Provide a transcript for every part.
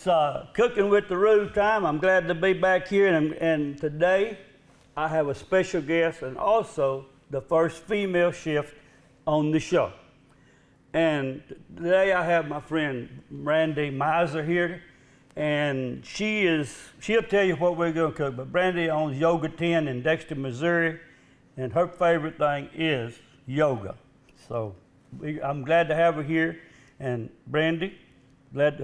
It's Cooking with the Rube time. I'm glad to be back here, and today I have a special guest and also the first female chef on the show. And today I have my friend Brandy Miser here, and she'll tell you what we're going to cook. But Brandy owns Yoga 10 in Dexter, Missouri, and her favorite thing is yoga. So I'm glad to have her here. And Brandy,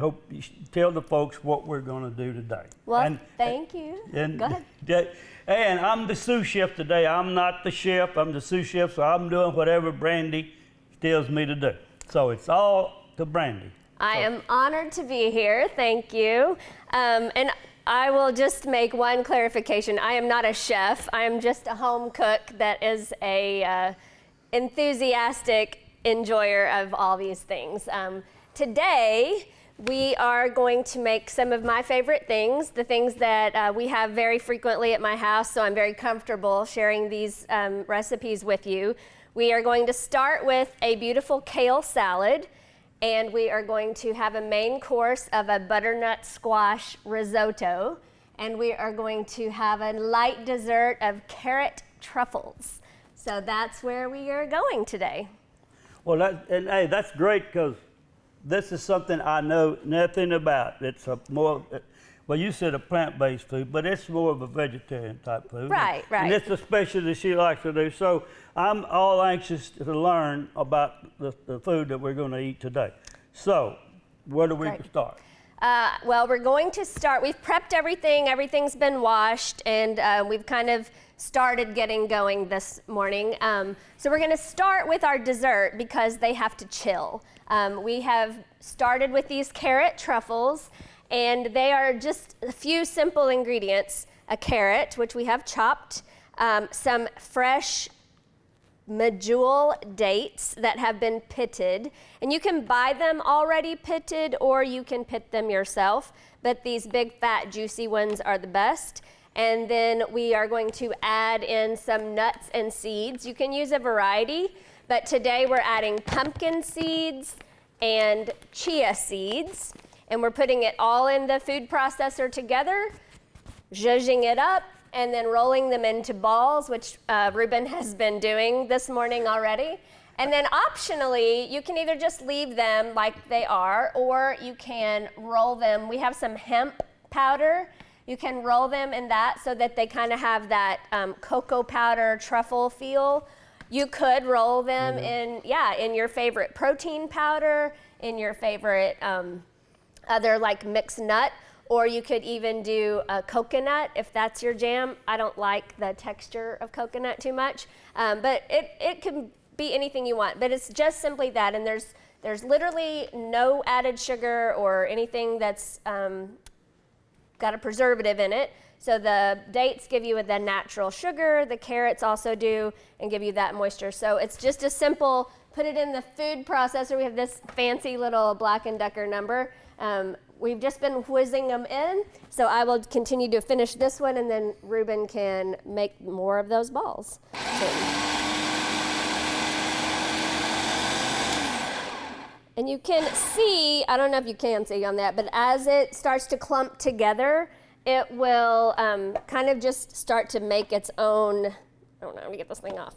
hope you tell the folks what we're going to do today. Well, thank you. Go ahead. And I'm the sous chef today. I'm not the chef. I'm the sous chef, so I'm doing whatever Brandy tells me to do. So it's all to Brandy. I am honored to be here. Thank you. And I will just make one clarification. I am not a chef. I am just a home cook that is a enthusiastic enjoyer of all these things. Today, we are going to make some of my favorite things, the things that we have very frequently at my house, so I'm very comfortable sharing these recipes with you. We are going to start with a beautiful kale salad, and we are going to have a main course of a butternut squash risotto, and we are going to have a light dessert of carrot truffles. So that's where we are going today. Well, hey, that's great, because this is something I know nothing about. It's well, you said a plant-based food, but it's more of a vegetarian type food. Right. And it's a specialty she likes to do. So I'm all anxious to learn about the food that we're going to eat today. So where do we start? Well, we're going to start, we've prepped everything, everything's been washed, and we've kind of started getting going this morning. So we're gonna start with our dessert because they have to chill. We have started with these carrot truffles, and they are just a few simple ingredients. A carrot, which we have chopped, some fresh medjool dates that have been pitted, and you can buy them already pitted or you can pit them yourself, but these big fat juicy ones are the best. And then we are going to add in some nuts and seeds. You can use a variety, but today we're adding pumpkin seeds and chia seeds, and we're putting it all in the food processor together, zhuzhing it up, and then rolling them into balls, which Ruben has been doing this morning already. And then optionally, you can either just leave them like they are, or you can roll them. We have some hemp powder. You can roll them in that so that they kind of have that cocoa powder truffle feel. You could roll them in your favorite protein powder, in your favorite other like mixed nut, or you could even do a coconut if that's your jam. I don't like the texture of coconut too much, but it can be anything you want. But it's just simply that, and there's literally no added sugar or anything that's got a preservative in it. So the dates give you the natural sugar, the carrots also do, and give you that moisture. So it's just a simple, put it in the food processor. We have this fancy little Black & Decker number. We've just been whizzing them in, so I will continue to finish this one, and then Ruben can make more of those balls. And you can see, I don't know if you can see on that, but as it starts to clump together, it will kind of just start to make its own, I don't know, let me get this thing off,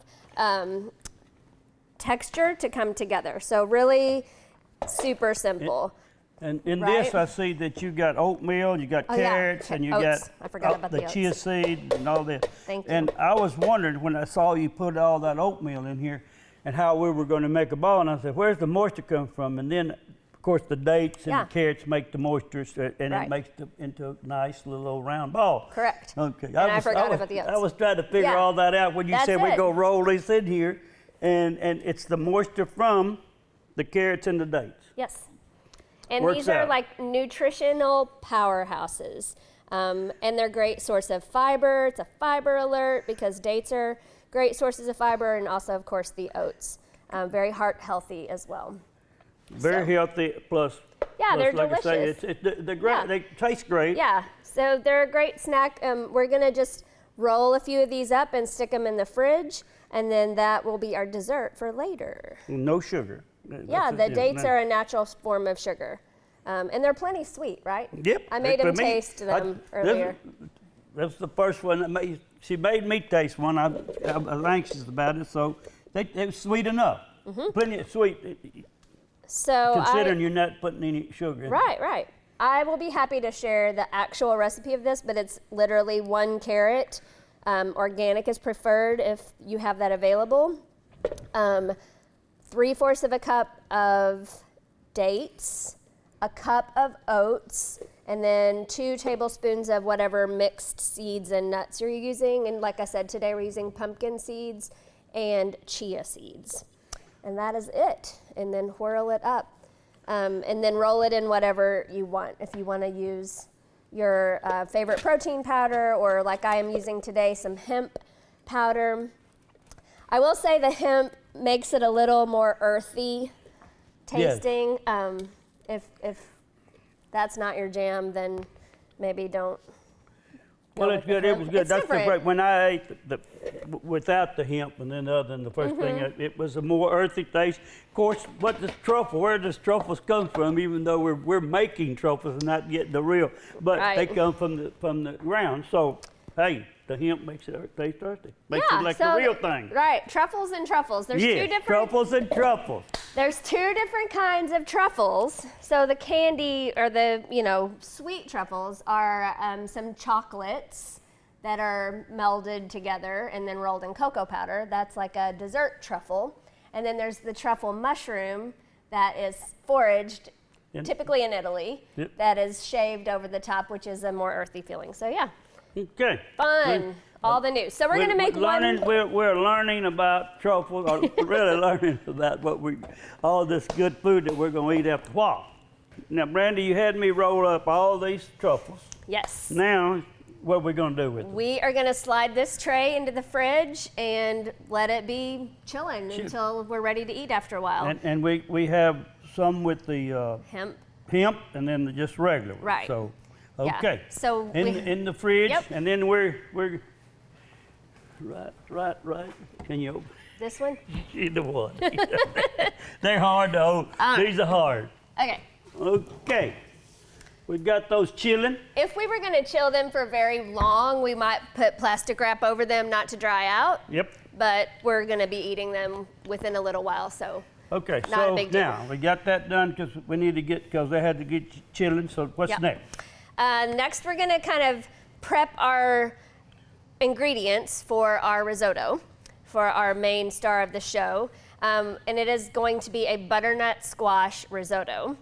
texture to come together. So really super simple. And in this, I see that you got oatmeal, you got carrots, and you got the chia seed and all this. Thank you. And I was wondering when I saw you put all that oatmeal in here and how we were going to make a ball, and I said, where's the moisture come from? And then, of course, the dates and the carrots make the moisture, and it makes it into a nice little round ball. Correct. Okay. And I forgot about the oats. I was trying to figure all that out when you said we're going to roll this in here, and it's the moisture from the carrots and the dates. Yes. And these are like nutritional powerhouses. And they're a great source of fiber. It's a fiber alert because dates are great sources of fiber, and also, of course, the oats. Very heart healthy as well. Very healthy, plus, they're like delicious. I say, they're great. They taste great. Yeah, so they're a great snack. We're going to just roll a few of these up and stick them in the fridge, and then that will be our dessert for later. No sugar. Yeah, the dates are a natural form of sugar. And they're plenty sweet, right? Yep. I made him taste them earlier. That's the first one that she made me taste one. I was anxious about it, so they were sweet enough. Plenty of sweet, So considering you're not putting any sugar in. Right. I will be happy to share the actual recipe of this, but it's literally 1 carrot. Organic is preferred if you have that available. 3/4 of a cup of dates, a cup of oats, and then 2 tablespoons of whatever mixed seeds and nuts you're using. And like I said, today we're using pumpkin seeds and chia seeds. And that is it. And then whirl it up. And then roll it in whatever you want. If you want to use your favorite protein powder, or like I am using today, some hemp powder. I will say the hemp makes it a little more earthy tasting. Yes. If that's not your jam, then maybe don't. Well, it's good. It was good. It's That's different. the when I ate without the hemp, and then other than the first thing, it was a more earthy taste. Of course, where does truffles come from? Even though we're making truffles and not getting the real, but they come from the ground. So hey, the hemp makes it taste earthy. Makes it like the real thing. Right, truffles and truffles. There's 2 different. Truffles and truffles. There's 2 different kinds of truffles. So the candy or the sweet truffles are some chocolates that are melded together and then rolled in cocoa powder. That's like a dessert truffle. And then there's the truffle mushroom that is foraged, typically in Italy, that is shaved over the top, which is a more earthy feeling. So yeah. Okay. Fun. All the news. So we're going to make one. We're learning about truffles, or really learning about all this good food that we're going to eat after a while. Now, Brandy, you had me roll up all these truffles. Yes. Now, what are we going to do with them? We are going to slide this tray into the fridge and let it be chilling until we're ready to eat after a while. And we have some with the hemp, and then just regular. Right. So, okay. Yeah. So in the fridge, Yep. and then we're right. Can you open? This one? Either one. They're hard to open. These are hard. Okay. Okay. We've got those chilling. If we were going to chill them for very long, we might put plastic wrap over them not to dry out. Yep. But we're going to be eating them within a little while, so okay, not a big deal. Now we got that done because they had to get chilling. So what's next? Next, we're going to kind of prep our ingredients for our risotto, for our main star of the show. And it is going to be a butternut squash risotto.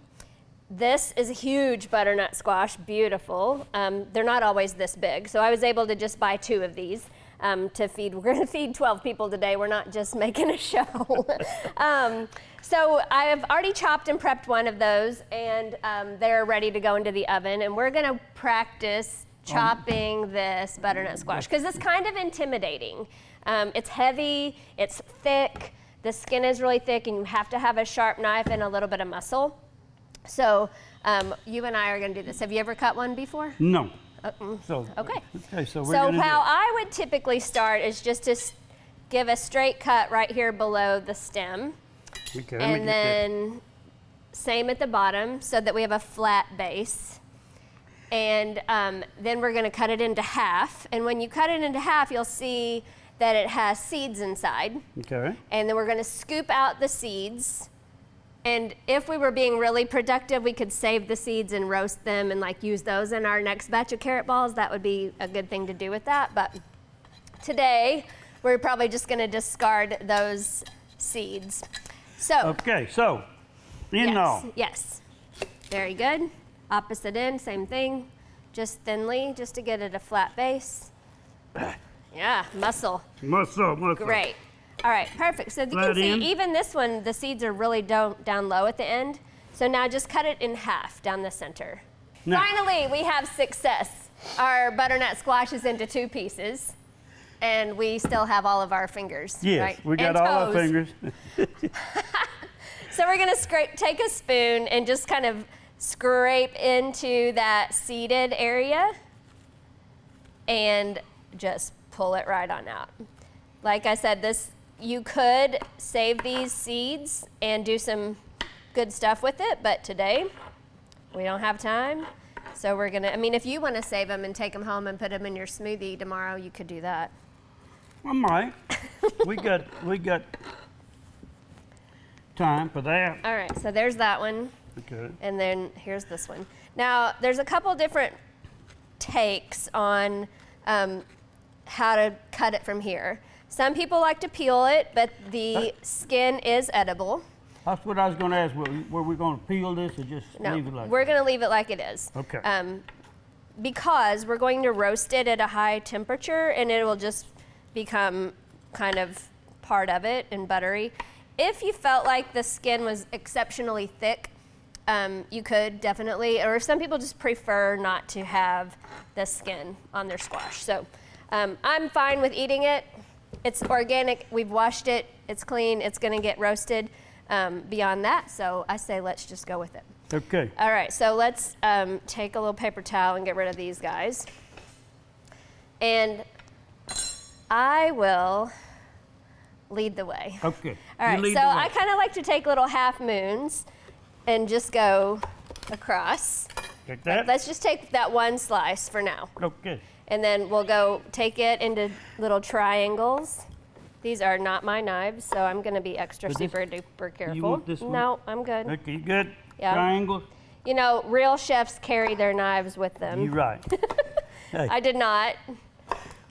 This is a huge butternut squash, beautiful. They're not always this big, so I was able to just buy 2 of these to feed. We're going to feed 12 people today. We're not just making a show. So I have already chopped and prepped one of those, and they're ready to go into the oven. And we're going to practice chopping this butternut squash because it's kind of intimidating. It's heavy, it's thick, the skin is really thick, and you have to have a sharp knife and a little bit of muscle. So you and I are going to do this. Have you ever cut one before? No. So So how I would typically start is just to give a straight cut right here below the stem. Okay, and then same at the bottom so that we have a flat base. And then we're going to cut it into half. And when you cut it into half, you'll see that it has seeds inside. Okay. And then we're going to scoop out the seeds. And if we were being really productive, we could save the seeds and roast them and use those in our next batch of carrot balls. That would be a good thing to do with that. But today, we're probably just going to discard those seeds. So. Okay, so Yes. Very good. Opposite end, same thing. Just thinly, just to get it a flat base. Yeah, muscle. Muscle. Great. All right, perfect. So you can see, even this one, the seeds are really down low at the end. So now just cut it in half down the center. Now. Finally, we have success. Our butternut squash is into 2 pieces, and we still have all of our fingers. Yes, right? we got all our fingers. So we're gonna take a spoon and just kind of scrape into that seeded area and just pull it right on out. Like I said, you could save these seeds and do some good stuff with it, but today we don't have time. So we're gonna, I mean, if you wanna save them and take them home and put them in your smoothie tomorrow, you could do that. I might. we got time for that. All right, so there's that one. Okay. And then here's this one. Now, there's a couple different takes on how to cut it from here. Some people like to peel it, but the skin is edible. That's what I was going to ask. Were we going to peel this or just leave it like we're going to leave it like it is. Okay. Because we're going to roast it at a high temperature, and it will just become kind of part of it and buttery. If you felt like the skin was exceptionally thick, you could definitely, or some people just prefer not to have the skin on their squash. So I'm fine with eating it. It's organic, we've washed it, it's clean, it's gonna get roasted beyond that. So I say let's just go with it. Okay. All right, so let's take a little paper towel and get rid of these guys. And I will lead the way. Okay. All right, so I kind of like to take little half moons and just go across. Like that? Let's just take that one slice for now. Okay. And then we'll go take it into little triangles. These are not my knives, so I'm going to be extra super duper careful. You want this one? No, I'm good. Okay, good. Yeah. Triangle. You know, real chefs carry their knives with them. You're right. Hey. I did not.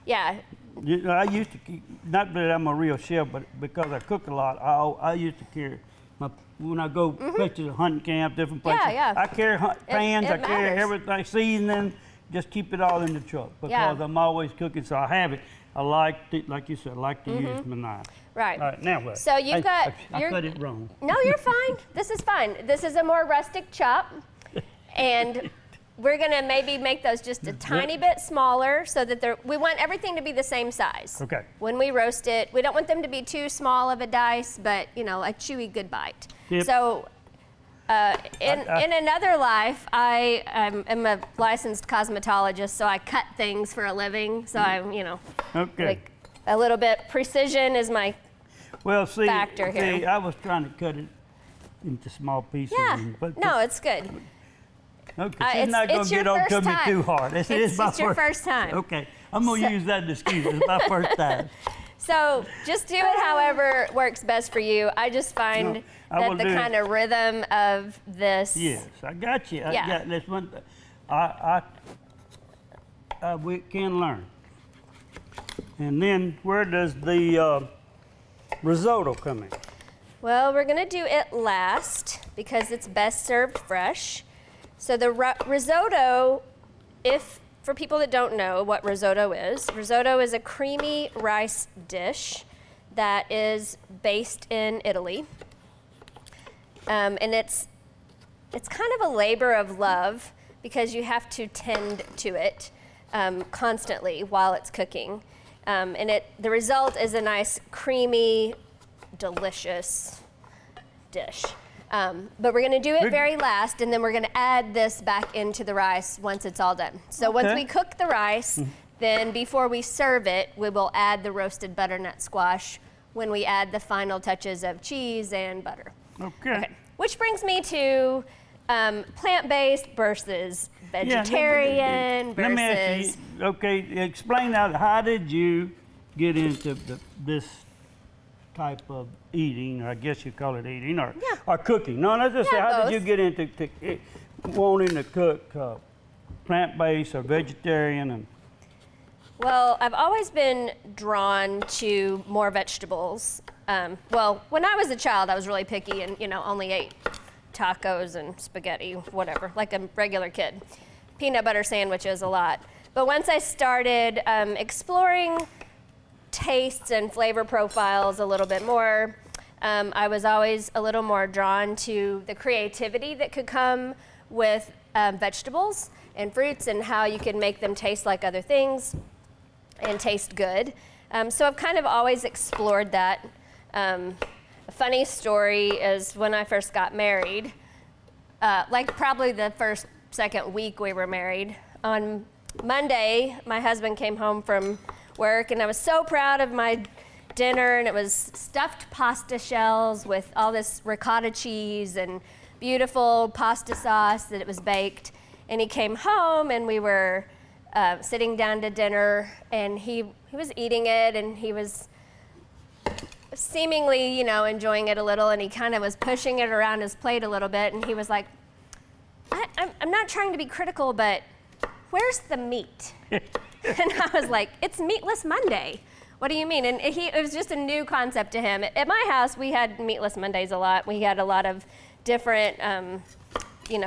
Yeah. You know, I used to keep, not that I'm a real chef, but because I cook a lot, I used to carry my, when I go places, hunting camp, different places. Yeah. I carry pans, I carry matters. everything, seasoning, just keep it all in the truck because Yeah. I'm always cooking, so I have it. I like to, like you said, I like to use my knife. Right. All right, now what? So you've got. I cut it wrong. No, you're fine. This is fine. This is a more rustic chop. And we're going to maybe make those just a tiny bit smaller so that we want everything to be the same size. Okay. When we roast it, we don't want them to be too small of a dice, but, you know, a chewy good bite. Yep. So in another life, I am a licensed cosmetologist, so I cut things for a living. So I'm, you know, Okay. like a little bit precision is my Well, see, factor here. I was trying to cut it into small pieces. Yeah. But No, it's good. okay, she's not going to your get on to first me time. too hard. It's your first time. Okay, I'm going to use that as excuse. It's my first time. So just do it however works best for you. I just find No, I that will the do it. kind of rhythm of this. Yes, I got you. Yeah. I got this one. We can learn. And then where does the risotto come in? Well, we're gonna do it last because it's best served fresh. So the risotto, for people that don't know what risotto is a creamy rice dish that is based in Italy. And it's kind of a labor of love because you have to tend to it constantly while it's cooking. And the result is a nice, creamy, delicious dish. But we're gonna do it very last, and then we're gonna add this back into the rice once it's all done. So once we cook the rice, then before we serve it, we will add the roasted butternut squash when we add the final touches of cheese and butter. Okay. Which brings me to plant-based versus vegetarian Let me ask versus. you, okay, explain out, how did you get into this type of eating, or I guess you call it eating, or cooking? No, let's just say, how did you get into wanting to cook plant-based or vegetarian? Well, I've always been drawn to more vegetables. Well, when I was a child, I was really picky and, only ate tacos and spaghetti, whatever, like a regular kid. Peanut butter sandwiches a lot. But once I started exploring tastes and flavor profiles a little bit more, I was always a little more drawn to the creativity that could come with vegetables and fruits and how you can make them taste like other things and taste good. So I've kind of always explored that. A funny story is when I first got married, like probably the second week we were married, on Monday, my husband came home from work and I was so proud of my dinner, and it was stuffed pasta shells with all this ricotta cheese and beautiful pasta sauce that it was baked. And he came home, and we were sitting down to dinner, and he was eating it, and he was seemingly, enjoying it a little, and he kind of was pushing it around his plate a little bit, and he was like, I'm not trying to be critical, but where's the meat? And I was like, it's Meatless Monday. What do you mean? And it was just a new concept to him. At my house, we had Meatless Mondays a lot. We had a lot of different,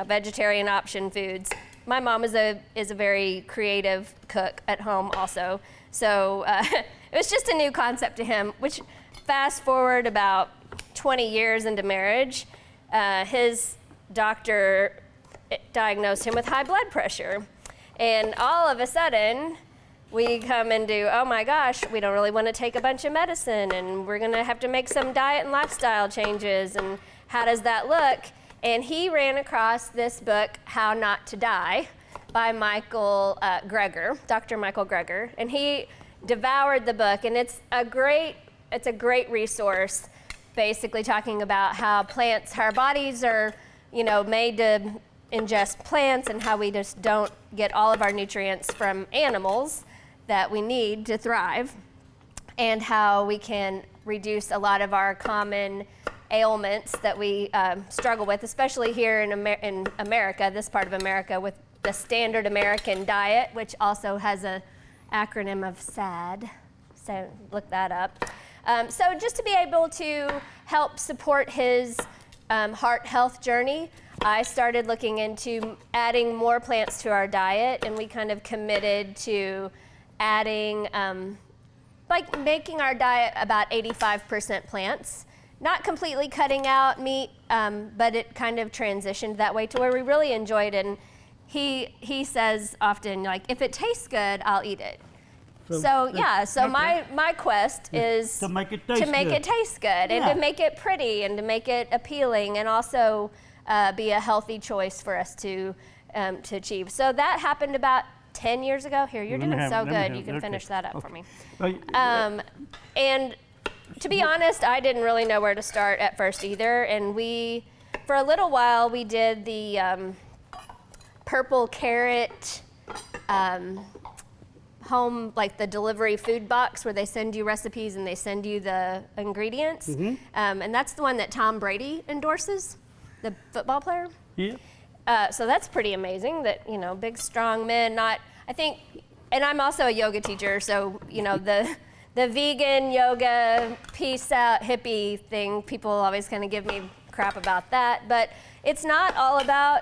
vegetarian option foods. My mom is a very creative cook at home also. So it was just a new concept to him, which fast forward about 20 years into marriage, his doctor diagnosed him with high blood pressure. And all of a sudden, we come into, oh my gosh, we don't really want to take a bunch of medicine, and we're going to have to make some diet and lifestyle changes, and how does that look? And he ran across this book, How Not to Die, by Michael Greger, Dr. Michael Greger, and he devoured the book, and it's a great resource, basically talking about how our bodies are, made to ingest plants, and how we just don't get all of our nutrients from animals that we need to thrive, and how we can reduce a lot of our common ailments that we struggle with, especially here in America, this part of America, with the standard American diet, which also has an acronym of SAD, so look that up. So just to be able to help support his heart health journey, I started looking into adding more plants to our diet, and we kind of committed to adding, making our diet about 85% plants. Not completely cutting out meat, but it kind of transitioned that way to where we really enjoyed it. And he says often, like, if it tastes good, I'll eat it. So my quest is to make it taste good, and to make it pretty, and to make it appealing, and also be a healthy choice for us to achieve. So that happened about 10 years ago. Here, you're doing so good. You can finish that up for me. And to be honest, I didn't really know where to start at first either. And for a little while, we did the purple carrot home, like the delivery food box where they send you recipes and they send you the ingredients. Mm-hmm. And that's the one that Tom Brady endorses, the football player. Yeah. So that's pretty amazing that, big, strong men, and I'm also a yoga teacher, so, the vegan yoga, peace out, hippie thing, people always kind of give me crap about that. But it's not all about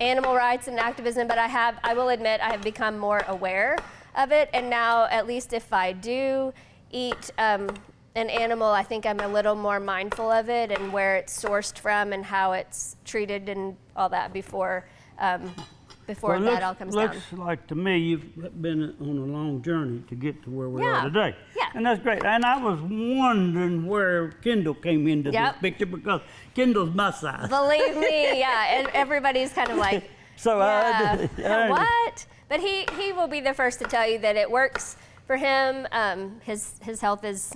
animal rights and activism, but I will admit I have become more aware of it. And now, at least if I do eat an animal, I think I'm a little more mindful of it and where it's sourced from and how it's treated and all that before that all comes down. Looks like to me you've been on a long journey to get to where we are today. Yeah. And that's great. And I was wondering where Kendall came into this picture, because Kendall's my size. Believe me, yeah. And everybody's kind of like, so what? But he will be the first to tell you that it works for him. His health is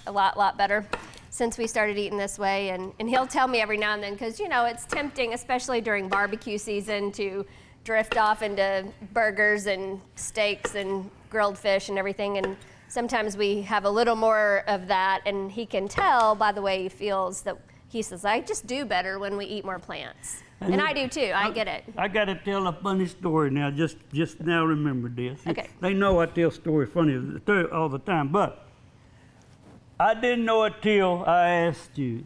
a lot better since we started eating this way. And he'll tell me every now and then, because, it's tempting, especially during barbecue season, to drift off into burgers and steaks and grilled fish and everything. And sometimes we have a little more of that, and he can tell by the way he feels that he says, I just do better when we eat more plants. And I do too, I get it. I got to tell a funny story now, just now remembered this. Okay. They know I tell stories funny all the time, but I didn't know it till I asked you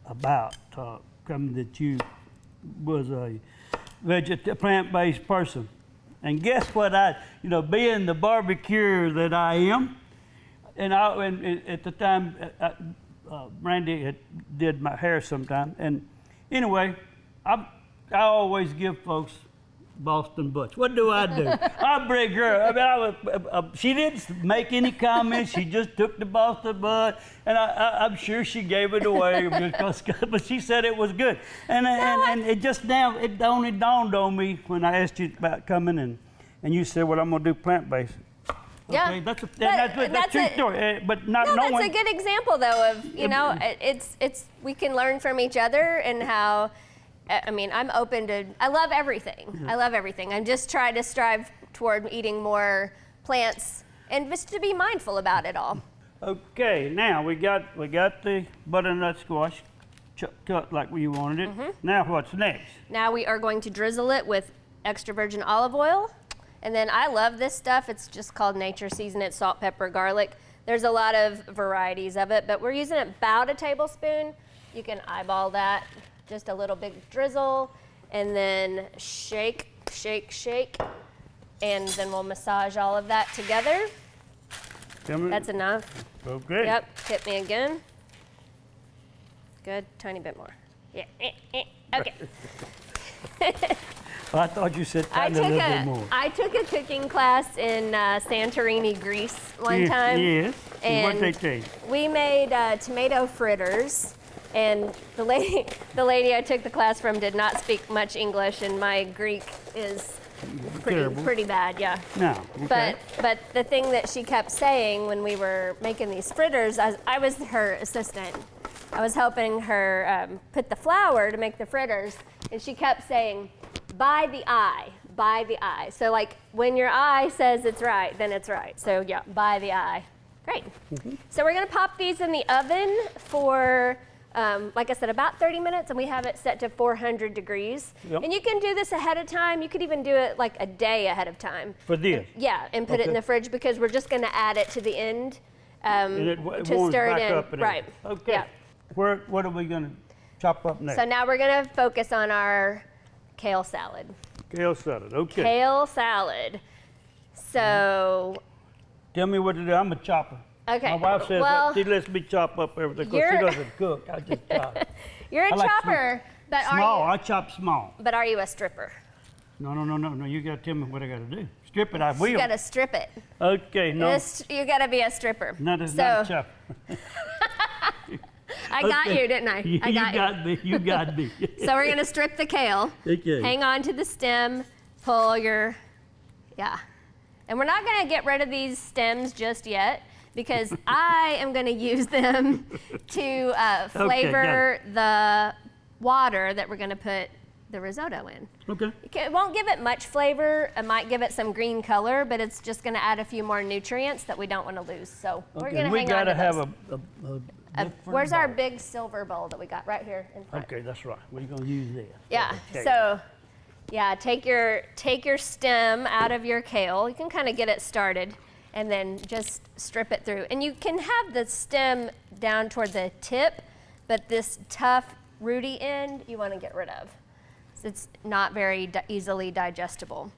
about that you was a plant-based person. And guess what? Being the barbecuer that I am, and at the time, Randy did my hair sometime. And anyway, I always give folks Boston butts. What do? I bring her. She didn't make any comments. She just took the Boston butt, and I'm sure she gave it away but she said it was good. And it just now it only dawned on me when I asked you about coming, and you said, "Well, I'm gonna do plant-based." Okay, yeah, that's a true story. But not knowing. That's a good example, though, of it's we can learn from each other and how I mean, I'm open to, I love everything. I love everything. I'm just trying to strive toward eating more plants and just to be mindful about it all. Okay, now we got the butternut squash cut like we wanted it. Now what's next? Now we are going to drizzle it with extra virgin olive oil. And then I love this stuff. It's just called Nature Season. It's salt, pepper, garlic. There's a lot of varieties of it, but we're using about a tablespoon. You can eyeball that. Just a little big drizzle, and then shake, shake, shake, and then we'll massage all of that together. That's enough. Okay. Yep, hit me again. Good, tiny bit more. Yeah, okay. I thought you said a little bit more. I took a cooking class in Santorini, Greece one time. Yes, and what they teach? We made tomato fritters. And the lady I took the class from did not speak much English, and my Greek is pretty bad, yeah. No, okay. But the thing that she kept saying when we were making these fritters, I was her assistant. I was helping her put the flour to make the fritters, and she kept saying, by the eye, by the eye. So like when your eye says it's right, then it's right. So yeah, by the eye. Great. So we're gonna pop these in the oven for, like I said, about 30 minutes, and we have it set to 400 degrees. Yep. And you can do this ahead of time. You could even do it like a day ahead of time. For this? Yeah, and put it in the fridge because we're just going to add it to the end And it to warms stir back it in. up and Right. Okay. Yeah. What are we going to chop up next? So now we're going to focus on our kale salad. Kale salad, okay. Kale salad. So, Tell me what to do. I'm a chopper. okay. My wife says well, that she lets me chop up everything because she doesn't cook. I just chop. you're a I like chopper, but Small. are I chop small. you a stripper? No. You got to tell me what I got to do. Strip it. I will. You got to strip it. Okay. No. You got to be a stripper. Not a so, chopper. I got Okay. you, didn't I? You got me. You got me. So we're gonna strip the kale. Okay. Hang on to the stem, pull your, And we're not gonna get rid of these stems just yet because I am gonna use them to flavor the water that we're gonna put the risotto in. Okay. It won't give it much flavor. It might give it some green color, but it's just gonna add a few more nutrients that we don't wanna lose. So we're gonna we hang got on to to have those. a different Where's our bowl. big silver bowl that we got right here in front? Okay, that's right. We're going to use this. Yeah. Okay. So, take your stem out of your kale. You can kind of get it started, and then just strip it through. And you can have the stem down toward the tip, but this tough, rooty end you want to get rid of. So it's not very easily digestible.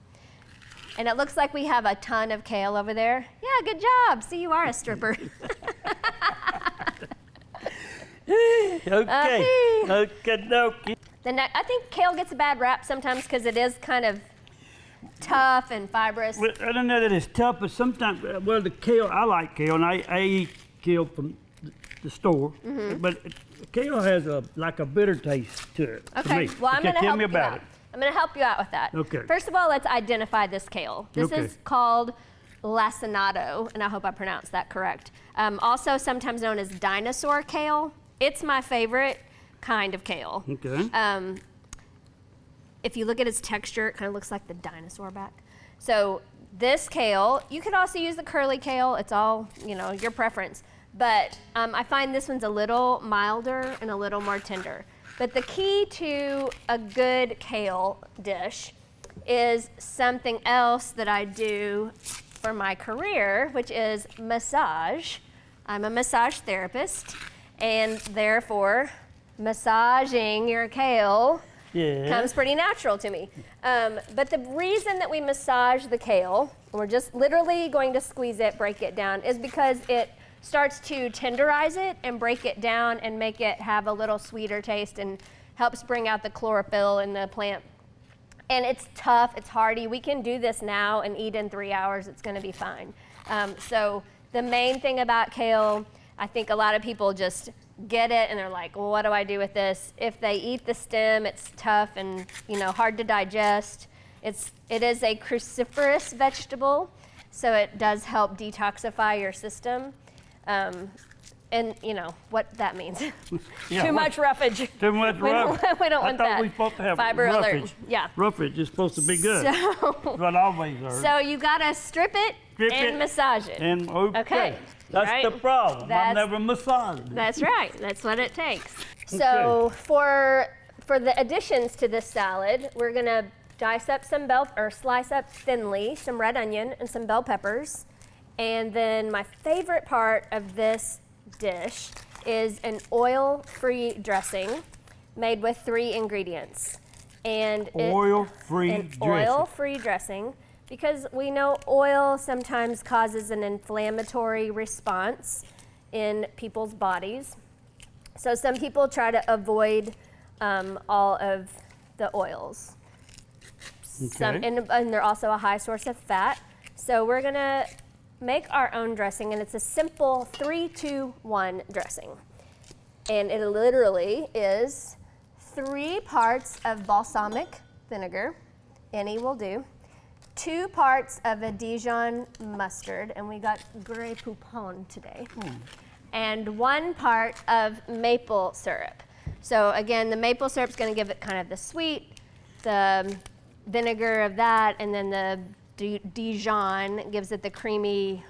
And it looks like we have a ton of kale over there. Yeah, good job. See, you are a stripper. Okay. Okie I think kale gets a bad rap sometimes because it is kind of tough and fibrous. Well, I don't know that it's tough, but sometimes, the kale, I like kale, and I eat kale from the store, but kale has like a bitter taste to it. To Okay, me. well, I'm going to Tell help me you about out. it. I'm going to help you out with that. Okay. First of all, let's identify this kale. This Okay. is called lacinato, and I hope I pronounced that correct. Also sometimes known as dinosaur kale. It's my favorite kind of kale. Okay. If you look at its texture, it kind of looks like the dinosaur back. So this kale, you could also use the curly kale. It's all, your preference. But I find this one's a little milder and a little more tender. But the key to a good kale dish is something else that I do for my career, which is massage. I'm a massage therapist, and therefore, massaging your kale comes pretty natural to me. But the reason that we massage the kale, and we're just literally going to squeeze it, break it down, is because it starts to tenderize it and break it down and make it have a little sweeter taste and helps bring out the chlorophyll in the plant. And it's tough, it's hardy. We can do this now and eat in 3 hours, it's gonna be fine. So the main thing about kale, I think a lot of people just get it and they're like, well, what do I do with this? If they eat the stem, it's tough and hard to digest. It is a cruciferous vegetable, so it does help detoxify your system. And you know what that means. Yeah, Too much roughage. Too much roughage. We don't want that. I thought we were supposed to have Fiber roughage. alert. Yeah. Roughage is supposed to be good. So, That's what I always heard. so you gotta strip it and massage it. And Okay. That's Right? the problem. I've That's- never massaged it. That's right. That's what it takes. So for the additions to this salad, we're gonna dice up slice up thinly some red onion and some bell peppers. And then my favorite part of this dish is an oil-free dressing made with 3 ingredients. And Oil-free dressing. oil-free dressing, because we know oil sometimes causes an inflammatory response in people's bodies. So some people try to avoid all of the oils. Okay. And they're also a high source of fat. So we're gonna make our own dressing, and it's a simple 3-2-1 dressing. And it literally is 3 parts of balsamic vinegar, any will do, 2 parts of a Dijon mustard, and we got Grey Poupon today, and 1 part of maple syrup. So again, the maple syrup's gonna give it kind of the sweet, the vinegar of that, and then the Dijon gives it the creamy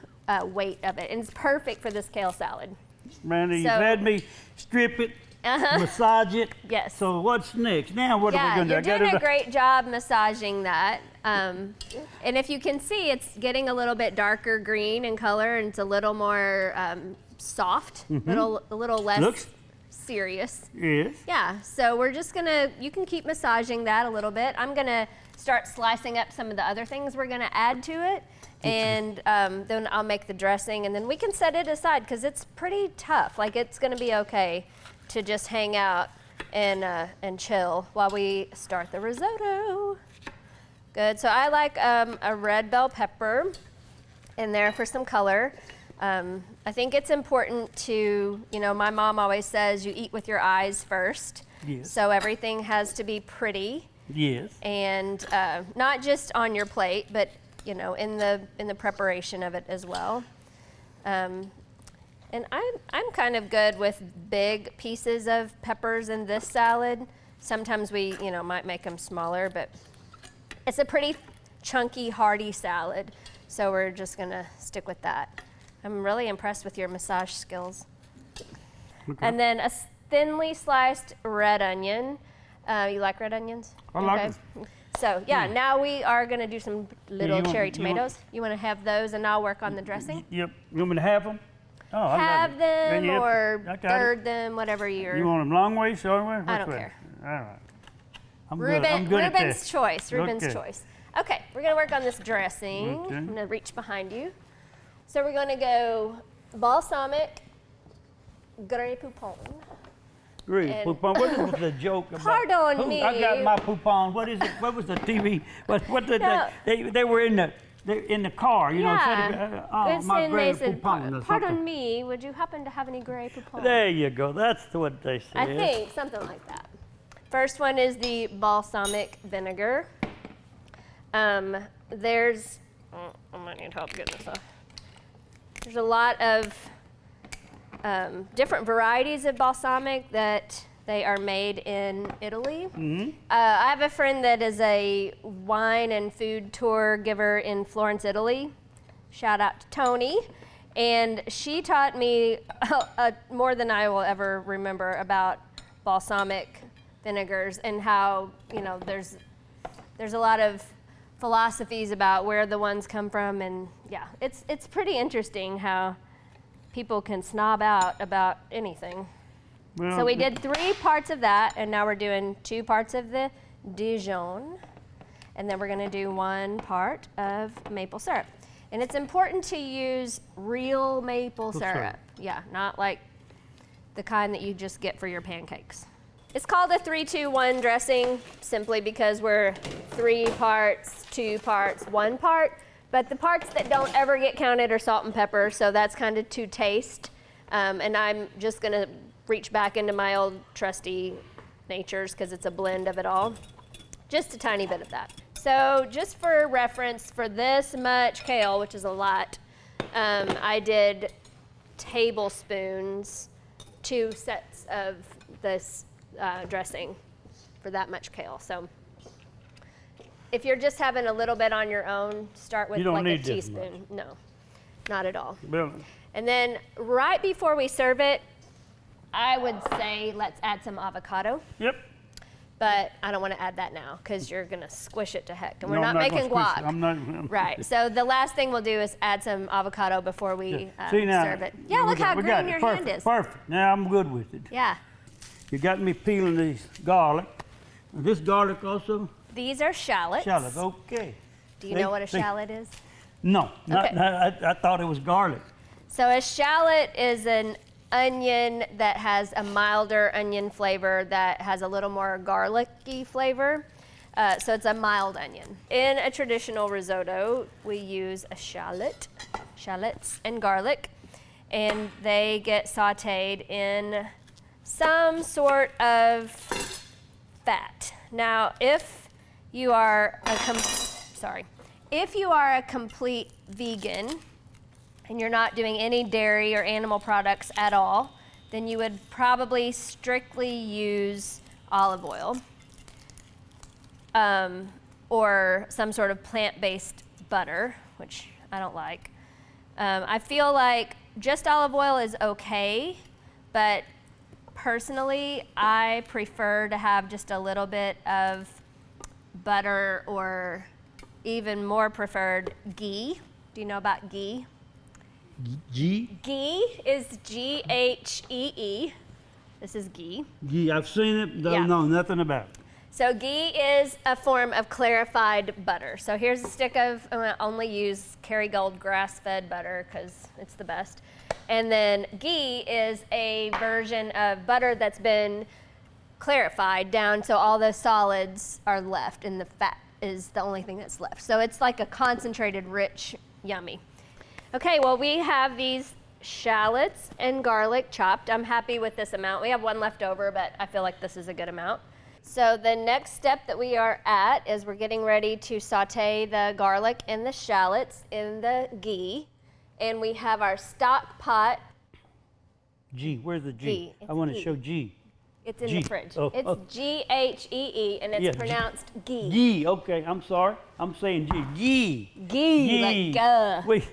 weight of it. And it's perfect for this kale salad. Randy, you've So- had me strip it, massage it. Yes. So what's next? Now what are we Yeah, going to do? you're doing a great job massaging that. And if you can see, it's getting a little bit darker green in color, and it's a little more soft, a little less Looks- serious. Yes. Yeah, so we're just gonna, you can keep massaging that a little bit. I'm gonna start slicing up some of the other things we're gonna add to it. And then I'll make the dressing, and then we can set it aside because it's pretty tough. Like, it's gonna be okay to just hang out and chill while we start the risotto. Good, so I like a red bell pepper in there for some color. I think it's important to, you know, my mom always says you eat with your eyes first. Yes. So everything has to be pretty. Yes. And not just on your plate, but you know, in the preparation of it as well. And I'm kind of good with big pieces of peppers in this salad. Sometimes we, you know, might make them smaller, but it's a pretty chunky, hearty salad. So we're just gonna stick with that. I'm really impressed with your massage skills. Okay. And then a thinly sliced red onion. You like red onions? I like them. So yeah, now we are gonna do some little you want- cherry you want- tomatoes. You wanna have those, and I'll work on the dressing? Yep. You want me to have them? Oh, I love Have it. them Yep, or I got it. third them, whatever you're. You want them long way, short way? I don't Which way? care. All right. I'm good at Ruben's this. choice. Ruben's Okay. choice. Okay, we're gonna work on this dressing. Okay. I'm gonna reach behind you. So we're gonna go balsamic, Grey Poupon. Great. And- Poupon. What was the joke about? Pardon Who- me. I got my Poupon. What is it? What was the TV? What did No. they were in the car, you know. Yeah. Oh, It's my in- Grey they said, Poupon or pardon something. me, would you happen to have any Grey Poupon? There you go. That's what they said. I think something like that. First one is the balsamic vinegar. There's, I might need help getting this off. There's a lot of different varieties of balsamic that they are made in Italy. I have a friend that is a wine and food tour giver in Florence, Italy. Shout out to Tony. And she taught me more than I will ever remember about balsamic vinegars and how, you know, there's a lot of philosophies about where the ones come from, and yeah, it's pretty interesting how people can snob out about anything. Well, So we did 3 parts of that, and now we're doing 2 parts of the Dijon, and then we're gonna do 1 part of maple syrup. And it's important to use real maple syrup. syrup. Yeah, not like the kind that you just get for your pancakes. It's called a 3-2-1 dressing simply because we're 3 parts, 2 parts, 1 part. But the parts that don't ever get counted are salt and pepper, so that's kind of to taste. And I'm just gonna reach back into my old trusty natures because it's a blend of it all. Just a tiny bit of that. So just for reference, for this much kale, which is a lot, I did tablespoons, 2 sets of this dressing for that much kale. So if you're just having a little bit on your own, start with like a teaspoon. No, not at all. Really? And then right before we serve it, I would say let's add some avocado. Yep. But I don't want to add that now because you're going to squish it to heck. And we're No, not I'm making gonna guac. squish it. I'm not. Right. So the last thing we'll do is add some avocado before we See now, serve it. Yeah, look how green your hand is. Perfect. Now I'm good with it. Yeah. You got me peeling these garlic. This garlic also? These are shallots. Shallots, okay. Do you know what a shallot is? No, Okay. I thought it was garlic. So a shallot is an onion that has a milder onion flavor that has a little more garlicky flavor. So it's a mild onion. In a traditional risotto, we use a shallots and garlic, and they get sauteed in some sort of fat. Now, if you are a complete vegan and you're not doing any dairy or animal products at all, then you would probably strictly use olive oil or some sort of plant-based butter, which I don't like. I feel like just olive oil is okay, but personally, I prefer to have just a little bit of butter or even more preferred ghee. Do you know about ghee? Ghee? Ghee is G-H-E-E. This is ghee. Ghee, I've seen it, don't Yeah. know nothing about it. So ghee is a form of clarified butter. So here's a stick of, I'm gonna only use Kerrygold grass-fed butter because it's the best. And then ghee is a version of butter that's been clarified down so all the solids are left and the fat is the only thing that's left. So it's like a concentrated, rich, yummy. Okay, well, we have these shallots and garlic chopped. I'm happy with this amount. We have one left over, but I feel like this is a good amount. So the next step that we are at is we're getting ready to saute the garlic and the shallots in the ghee. And we have our stock pot. G, where's the G? G, I want to G. show G. It's in G. the fridge. Oh, It's oh. G-H-E-E, and it's Yeah, G. pronounced ghee. Ghee, okay, I'm sorry. I'm saying G. Ghee. Ghee, like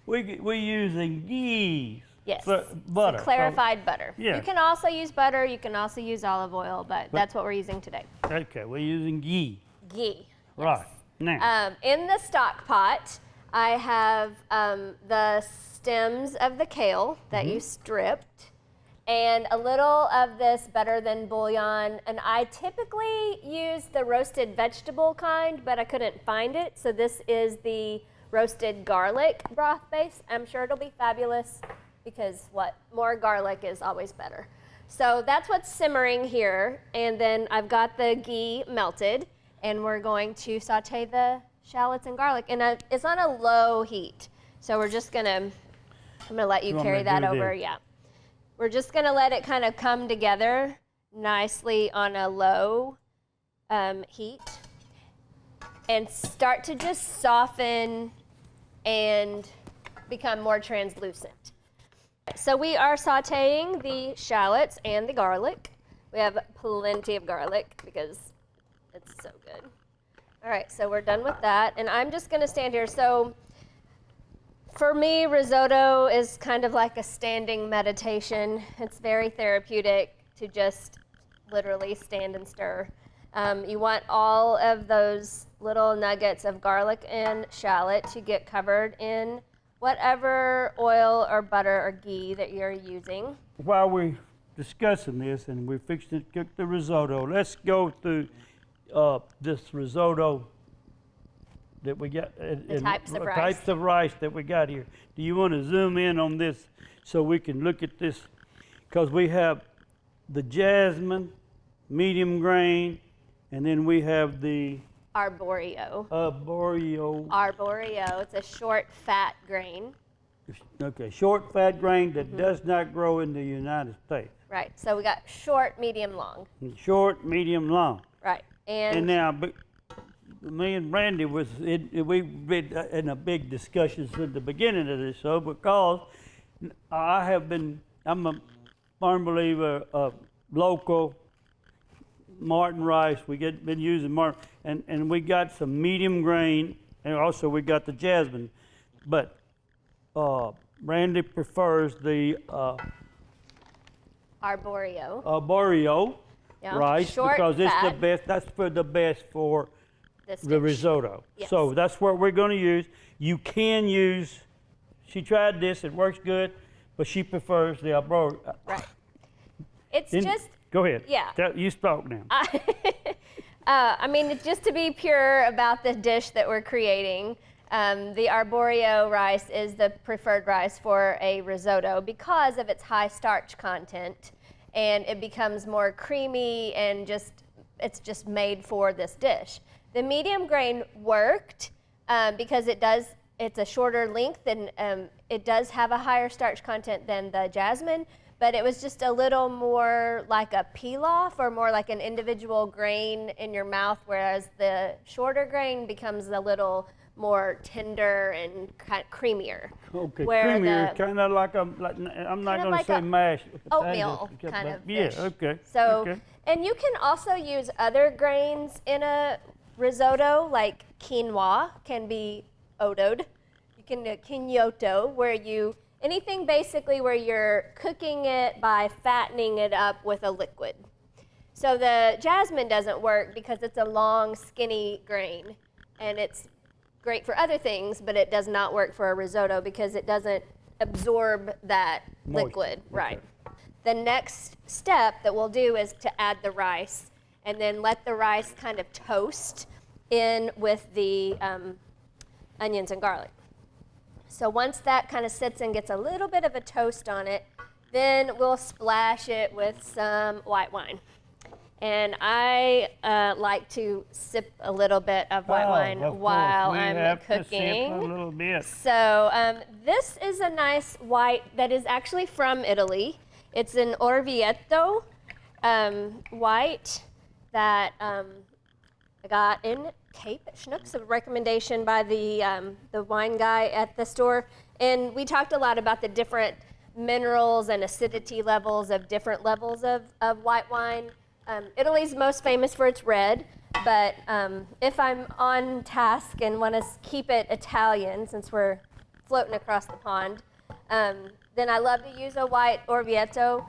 We're using ghee. Yes. For butter. Clarified butter. Yeah. You can also use butter. You can also use olive oil, but that's what we're using today. Okay, we're using ghee. Ghee. Right. Now, In the stock pot, I have the stems of the kale that you stripped, and a little of this better than bouillon. And I typically use the roasted vegetable kind, but I couldn't find it. So this is the roasted garlic broth base. I'm sure it'll be fabulous because more garlic is always better. So that's what's simmering here. And then I've got the ghee melted, and we're going to saute the shallots and garlic. And it's on a low heat. So we're just I'm gonna let you want carry me to that do over, this? yeah. We're just gonna let it kind of come together nicely on a low heat and start to just soften and become more translucent. So we are sauteing the shallots and the garlic. We have plenty of garlic because it's so good. All right, so we're done with that. And I'm just gonna stand here. So for me, risotto is kind of like a standing meditation. It's very therapeutic to just literally stand and stir. You want all of those little nuggets of garlic and shallot to get covered in whatever oil or butter or ghee that you're using. while we're discussing this and we're fixing to cook the risotto, let's go through this risotto that we got. Types of rice. Types of rice that we got here. Do you want to zoom in on this so we can look at this? Because we have the jasmine, medium grain, and then we have the Arborio. arborio. It's a short, fat grain. Okay, short fat grain that does not grow in the United States. Right. So we got short, medium, long. Short, medium, long. Right. And now, me and Brandy we've been in a big discussion at the beginning of this show because I'm a firm believer of local Martin rice. Been using Martin, and we got some medium grain, and also we got the jasmine. But Randy prefers the Arborio. Yeah. rice Short, because it's the fat. best. That's for the best for This the dish. risotto. Yes. So that's what we're going to use. You can use. She tried this. It works good, but she prefers the arborio. Right. It's Didn't- just, Go ahead. yeah. You spoke now. I mean, just to be pure about the dish that we're creating, the arborio rice is the preferred rice for a risotto because of its high starch content, and it becomes more creamy and it's just made for this dish. The medium grain worked because it's a shorter length and it does have a higher starch content than the jasmine, but it was just a little more like a pilaf or more like an individual grain in your mouth, whereas the shorter grain becomes a little more tender and kind of creamier. Okay, where creamier, the- kind of like I'm not of going like to say a mashed oatmeal potatoes, kind but of yeah, dish. okay. So, okay. and you can also use other grains in a risotto, like quinoa can be odoed. You can do quinoto, anything basically where you're cooking it by fattening it up with a liquid. So the jasmine doesn't work because it's a long, skinny grain, and it's great for other things, but it does not work for a risotto because it doesn't absorb that Moisture. liquid. Okay. Right. The next step that we'll do is to add the rice, and then let the rice kind of toast in with the onions and garlic. So once that kind of sits and gets a little bit of a toast on it, then we'll splash it with some white wine. And I like to sip a little bit of white wine Of while course, we I'm have to sip cooking. a little bit. So this is a nice white that is actually from Italy. It's an Orvieto white that I got in Cape at Schnucks, a recommendation by the wine guy at the store. And we talked a lot about the different minerals and acidity levels of different levels of white wine. Italy's most famous for its red, but if I'm on task and want to keep it Italian, since we're floating across the pond, then I love to use a white Orvieto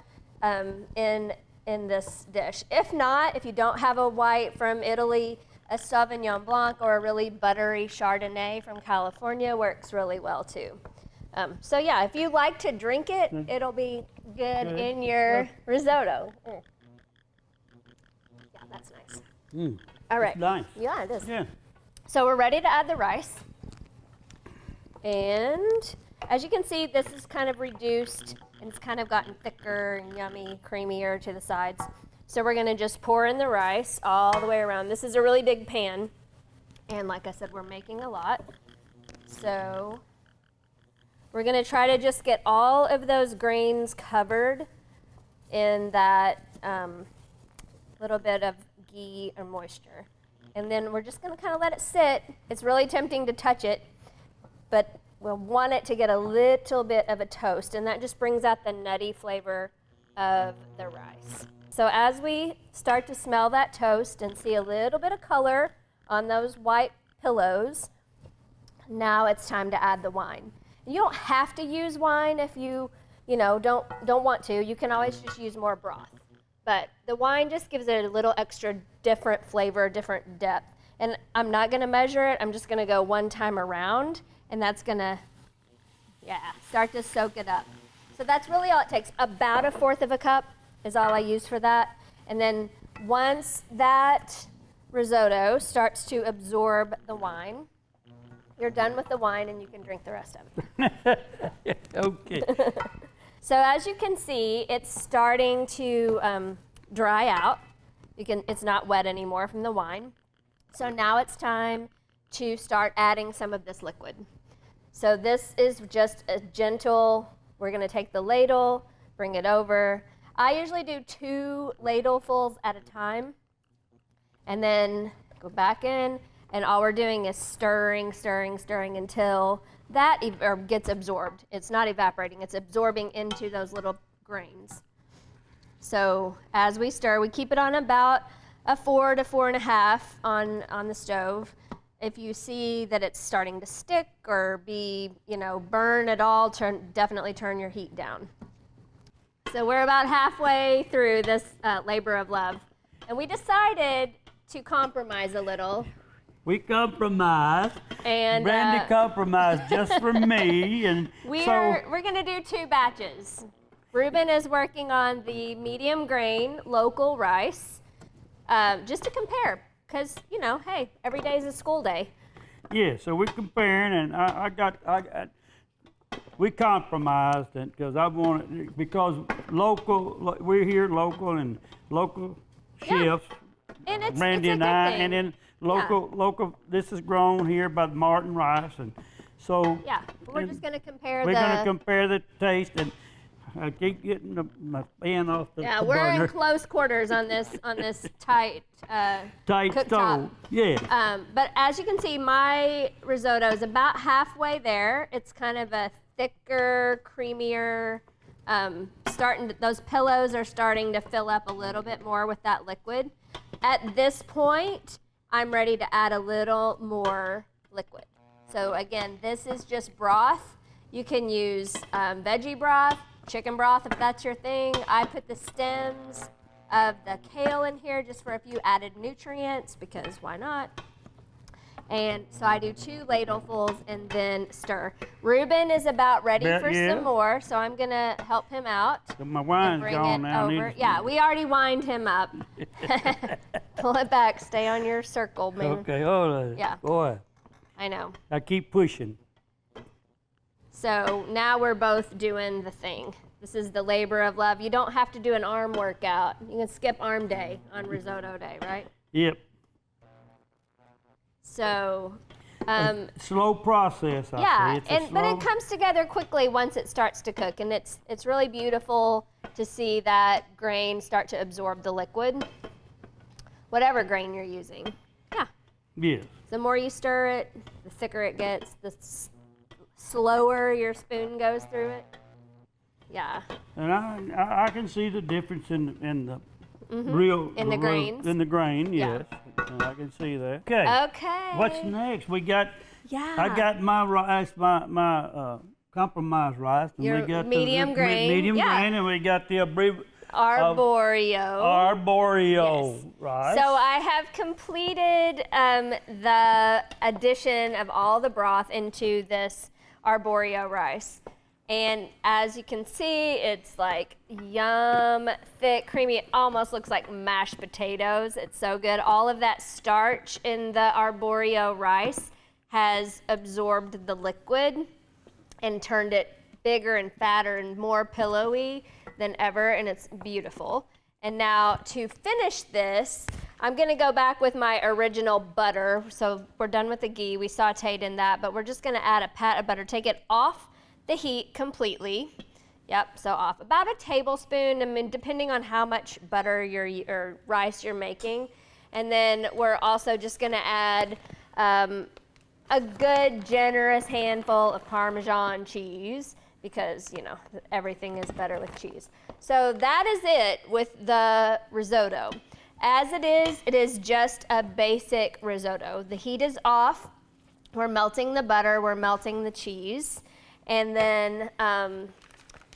in this dish. If not, if you don't have a white from Italy, a Sauvignon Blanc or a really buttery Chardonnay from California works really well too. So yeah, if you like to drink it, it'll be good in your risotto. Yeah, that's nice. All right. It's nice. Yeah, it is. Yeah. So we're ready to add the rice. And as you can see, this is kind of reduced and it's kind of gotten thicker and yummy, creamier to the sides. So we're gonna just pour in the rice all the way around. This is a really big pan. And like I said, we're making a lot. So we're gonna try to just get all of those grains covered in that little bit of ghee or moisture. And then we're just gonna kind of let it sit. It's really tempting to touch it, but we'll want it to get a little bit of a toast, and that just brings out the nutty flavor of the rice. So as we start to smell that toast and see a little bit of color on those white pillows, now it's time to add the wine. You don't have to use wine if you don't want to. You can always just use more broth. But the wine just gives it a little extra different flavor, different depth. And I'm not gonna measure it, I'm just gonna go one time around, and that's gonna, start to soak it up. So that's really all it takes. About 1/4 cup is all I use for that. And then once that risotto starts to absorb the wine, you're done with the wine and you can drink the rest of it. Okay. So as you can see, it's starting to dry out. It's not wet anymore from the wine. So now it's time to start adding some of this liquid. So this is just a gentle, we're gonna take the ladle, bring it over. I usually do 2 ladlefuls at a time, and then go back in, And all we're doing is stirring, stirring, stirring until that gets absorbed. It's not evaporating, it's absorbing into those little grains. So as we stir, we keep it on about a 4 to 4.5 on the stove. If you see that it's starting to stick or be, burn at all, definitely turn your heat down. So we're about halfway through this labor of love. And we decided to compromise a little. We compromised. And Brandy compromised just for me. And we're going to do 2 batches. Reuben is working on the medium grain local rice, just to compare. Because, hey, every day is a school day. Yeah, so we're comparing, and we compromised, because because local, we're here local, and local chefs, And it's Randy a and good I, thing. and then local, this is grown here by Martin Rice, and so. Yeah, we're just going to compare We're going to compare the taste, and I keep getting my pan off the Yeah, the we're burner. in close quarters on this tight Tight cooktop. stove, yeah. But as you can see, my risotto is about halfway there. It's kind of a thicker, creamier, those pillows are starting to fill up a little bit more with that liquid. At this point, I'm ready to add a little more liquid. So again, this is just broth. You can use veggie broth, chicken broth if that's your thing. I put the stems of the kale in here just for a few added nutrients, because why not? And so I do 2 ladlefuls and then stir. Reuben is about ready for some more, so I'm gonna help him out. So my wine's Bring gone it now. over. Yeah, we already wined him up. Pull it back. Stay on your circle, man. Okay, hold on. Yeah. Boy, I know. I keep pushing. So now we're both doing the thing. This is the labor of love. You don't have to do an arm workout. You can skip arm day on risotto day, right? Yep. So, Slow process, yeah, I say. but it comes together quickly once it starts to cook, and it's really beautiful to see that grain start to absorb the liquid, whatever grain you're using. Yeah. Yes. The more you stir it, the thicker it gets, the slower your spoon goes through it. Yeah. And I can see the difference in the real In the grains? In the grain, Yeah. yes. And I can see that. Okay. Okay. What's next? We got. Yeah. I got my rice, my compromised rice, and Your we got medium the grain, medium yeah. grain, and we got the Arborio. arborio Yes. rice. So I have completed the addition of all the broth into this arborio rice. And as you can see, it's like yum, thick, creamy. It almost looks like mashed potatoes. It's so good. All of that starch in the arborio rice has absorbed the liquid and turned it bigger and fatter and more pillowy than ever, and it's beautiful. And now to finish this, I'm gonna go back with my original butter. So we're done with the ghee, we sauteed in that, but we're just gonna add a pat of butter, take it off the heat completely. Yep, so off about a tablespoon, I mean, depending on how much butter or rice you're making. And then we're also just gonna add a good generous handful of Parmesan cheese, because everything is better with cheese. So that is it with the risotto. As it is just a basic risotto. The heat is off. We're melting the butter, we're melting the cheese. And then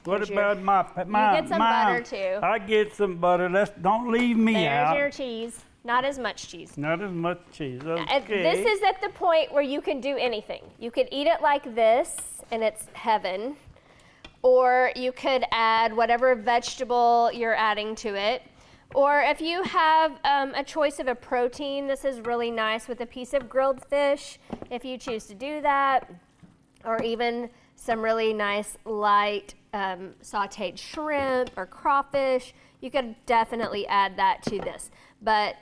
what about my you get some butter too. I get some butter. Don't leave me out. There's your cheese. Not as much cheese. Not as much cheese. Okay. This is at the point where you can do anything. You could eat it like this, and it's heaven. Or you could add whatever vegetable you're adding to it. Or if you have a choice of a protein, this is really nice with a piece of grilled fish, if you choose to do that. Or even some really nice light sauteed shrimp or crawfish. You could definitely add that to this. But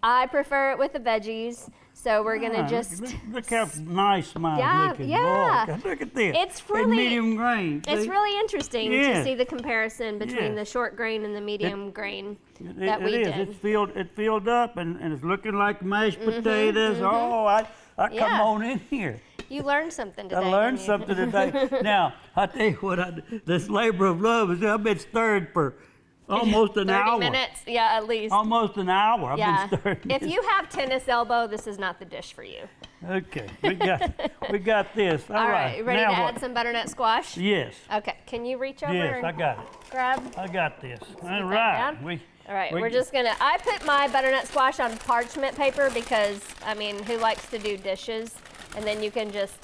I prefer it with the veggies. So we're gonna just look how nice mine's Yeah, looking. yeah. Oh, look at this. It's And really- medium grain. it's see? really interesting to Yes. see the comparison between Yes. the short grain and the medium grain that It we is. did. It's filled up and it's looking like mashed potatoes. Oh, I come Yeah. on in here. You learned something today. I learned didn't you? something today. Now, I tell you what, this labor of love is I've been stirred for almost an 30 hour. minutes, yeah, at least. Almost an hour. I've Yeah. been stirring. If you have tennis elbow, this is not the dish for you. Okay, we got this. All right, you ready now to what? add some butternut squash? Yes. Okay, can you reach over Yes, and I got it. grab? I got this. All that right. down. All right, we're just gonna, I put my butternut squash on parchment paper because, I mean, who likes to do dishes? And then you can just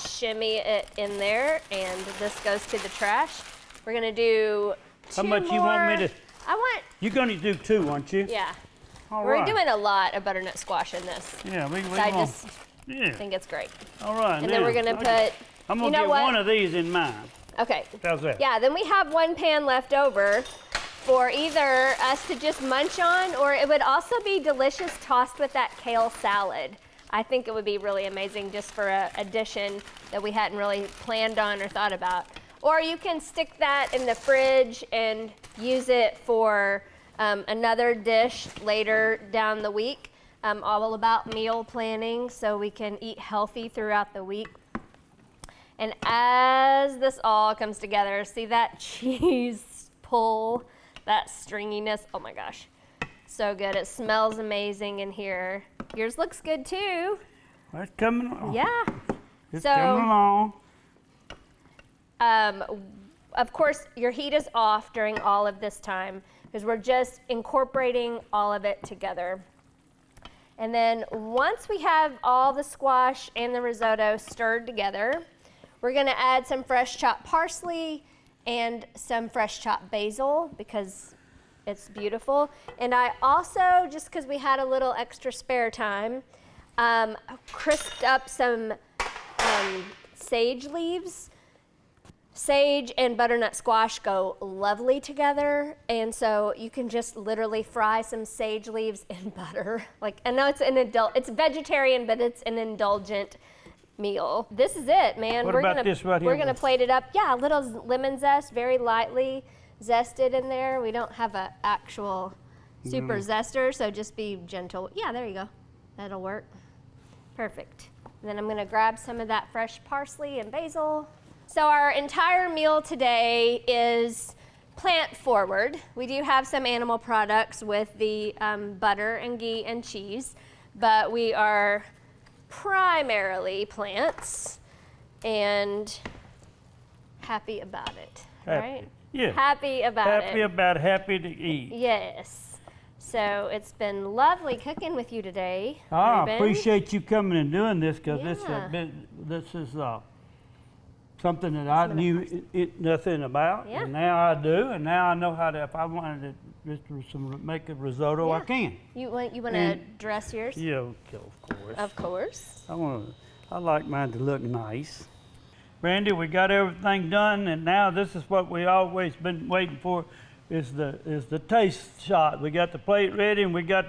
shimmy it in there and this goes to the trash. We're gonna do How two much you want me more- to? I want, You're gonna do 2, aren't you? yeah. All We're right. doing a lot of butternut squash in this. Yeah, we I want. just Yeah. think it's great. All right. And then we're gonna put, I'm you gonna know get what? one of these in mine. Okay. How's that? Yeah, then we have one pan left over for either us to just munch on, or it would also be delicious tossed with that kale salad. I think it would be really amazing just for a addition that we hadn't really planned on or thought about. Or you can stick that in the fridge and use it for another dish later down the week. All about meal planning so we can eat healthy throughout the week. And as this all comes together, see that cheese pull, that stringiness, oh my gosh, so good. It smells amazing in here. Yours looks good too. Well, it's coming along. Yeah. It's So- coming along. Of course, your heat is off during all of this time because we're just incorporating all of it together. And then once we have all the squash and the risotto stirred together, we're gonna add some fresh chopped parsley and some fresh chopped basil because it's beautiful. And I also, just because we had a little extra spare time, crisped up some sage leaves. Sage and butternut squash go lovely together, and so you can just literally fry some sage leaves in butter. Like, I know it's vegetarian, but it's an indulgent meal. This is it, man. What about this right here? We're gonna plate it up. Yeah, a little lemon zest, very lightly zested in there. We don't have an actual super zester, so just be gentle. Yeah, there you go. That'll work. Perfect. And then I'm gonna grab some of that fresh parsley and basil. So our entire meal today is plant forward. We do have some animal products with the butter and ghee and cheese, but we are primarily plants and happy about it, Happy. right? Yeah. Happy about Happy it. about happy to eat. Yes. So it's been lovely cooking with you today, I Ruben. appreciate you coming and doing this because Yeah. this is something that I knew nothing about, Yeah. and now I do, and now I know how to. If I wanted to make a risotto, I Yeah. can. You want to And- dress yours? Yeah, okay, of course. Of course. I like mine to look nice. Brandy, we got everything done, and now this is what we always been waiting for, is the taste shot. We got the plate ready, and we got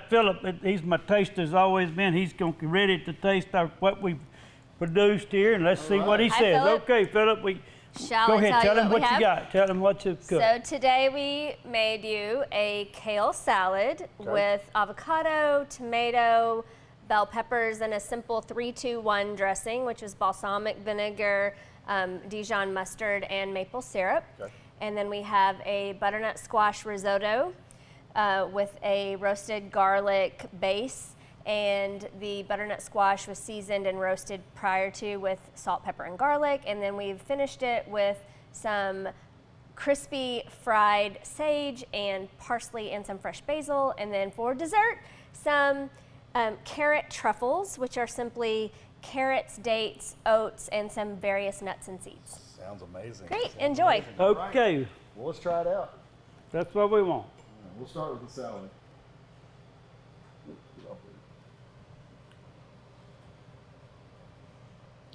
Philip. He's my taster. Has always been. He's gonna be ready to taste what we produced here, and let's see what he Hi, says. Philip. Okay, Philip, Shall go I ahead. Tell him we what you have? got. Tell him what you've cooked. So today we made you a kale salad with avocado, tomato, bell peppers, and a simple 3-2-1 dressing, which is balsamic vinegar, Dijon mustard, and maple syrup. Okay. And then we have a butternut squash risotto with a roasted garlic base. And the butternut squash was seasoned and roasted prior to with salt, pepper, and garlic. And then we've finished it with some crispy fried sage and parsley and some fresh basil. And then for dessert, some carrot truffles, which are simply carrots, dates, oats, and some various nuts and seeds. Sounds amazing. Great, Sounds enjoy. amazing. All right. Okay, Well, let's try it out. that's what we want. We'll start with the salad.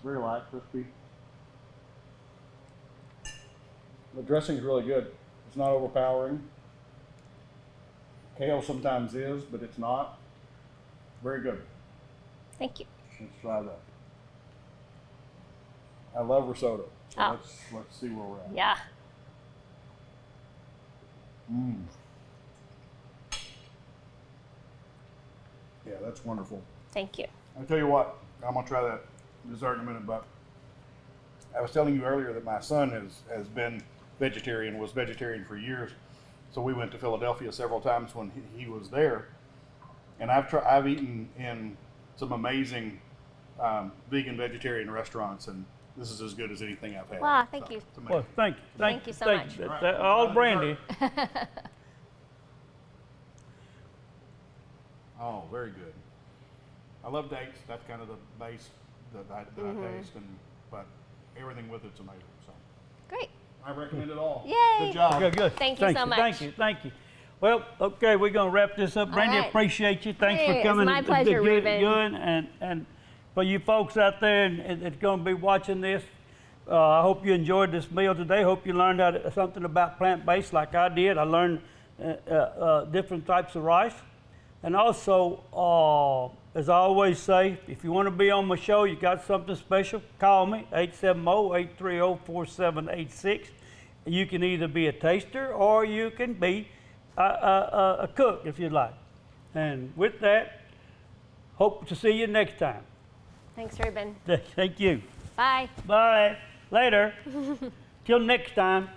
Very light, crispy. The dressing is really good. It's not overpowering. Kale sometimes is, but it's not. Very good. Thank you. Let's try that. I love risotto. So Oh. let's see where we're at. Yeah. Mmm. Yeah, that's wonderful. Thank you. I tell you what, I'm gonna try that dessert in a minute, but I was telling you earlier that my son has been vegetarian, was vegetarian for years. So we went to Philadelphia several times when he was there, and I've eaten in some amazing vegan vegetarian restaurants, and this is as good as anything I've had. Wow, thank you. It's amazing. Well, thank you. Thank you so much. You. All right, That- we'll all try the brandy. Oh, very good. I love dates. That's kind of the base that I taste, but everything with it's amazing. So Great. I recommend it all. Yay. Good job. Good, good. Thank you so much. Thank you, thank you. Well, okay, we're gonna wrap this up. Brandy, right. appreciate you. Thanks Hey, for it's coming. my and pleasure, doing- Reuben. doing, and for you folks out there that's gonna be watching this, I hope you enjoyed this meal today. Hope you learned something about plant-based like I did. I learned different types of rice. And also, as I always say, if you want to be on my show, you got something special, call me, 870-830-4786. You can either be a taster or you can be a cook if you'd like. And with that, hope to see you next time. Thanks, Reuben. Thank you. Bye. Bye. Later. Till next time.